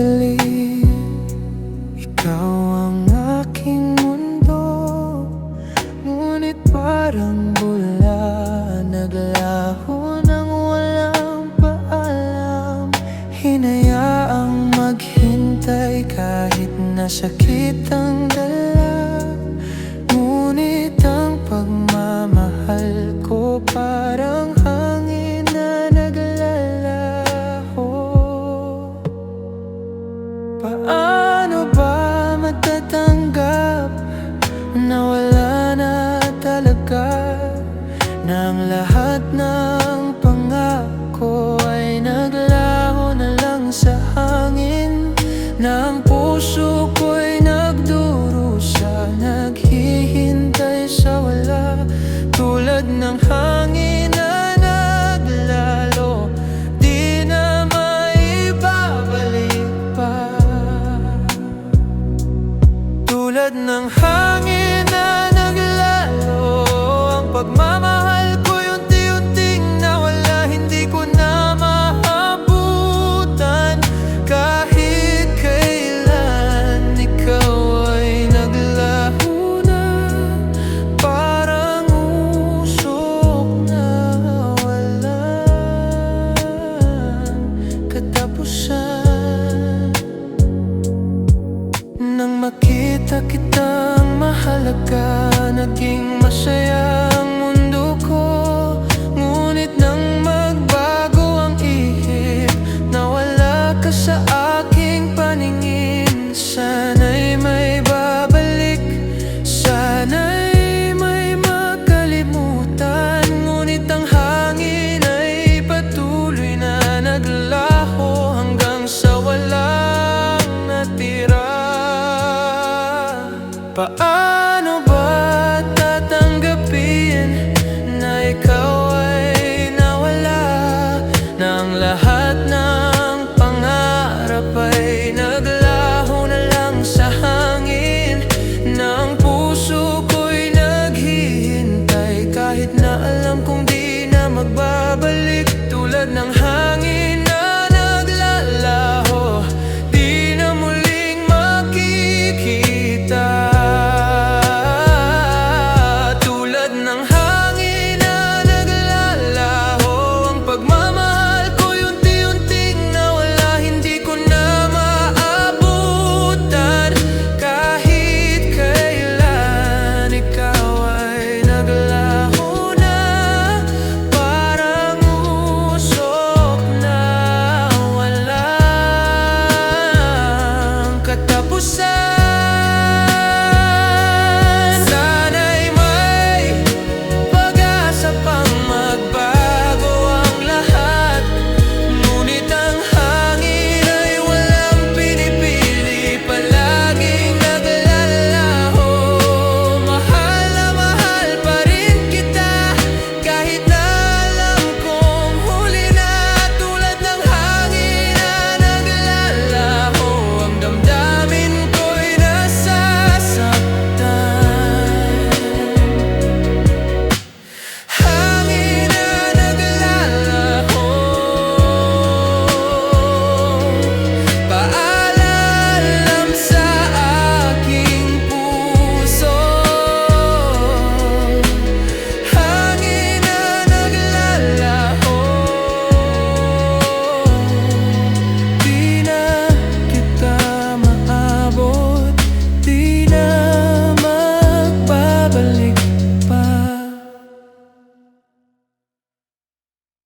dilim, ikaw ang aking mundo. Ngunit parang bula, naglaho nang walang paalam. Hinayaang maghintay kahit nasakit ang dala. Ngunit ang pagmamahal ko parang hangin na naglalaho. Paano ba matatanggap na wala na talaga, na ang lahat ng pangako ay naglaho na lang sa hangin, na ang puso ko'y nagdurusa, naghihintay sa wala, tulad ng hangin na naglalo, di na maibabalik pa. Tulad ng hangin na naglalo, ang pagmamahal ko'y unti-unting nawala. Hindi ko na maabutan kahit kailan. Ikaw ay naglaho na, parang usok na walang katapusan. Nang makita kitang mahalaga, naging masaya ang mundo ko. Ngunit nang magbago ang ihip, nawala ka sa aking paningin. Sana'y may babalik, sana'y may makalimutan. Ngunit ang hangin ay patuloy na naglaho hanggang sa walang natira.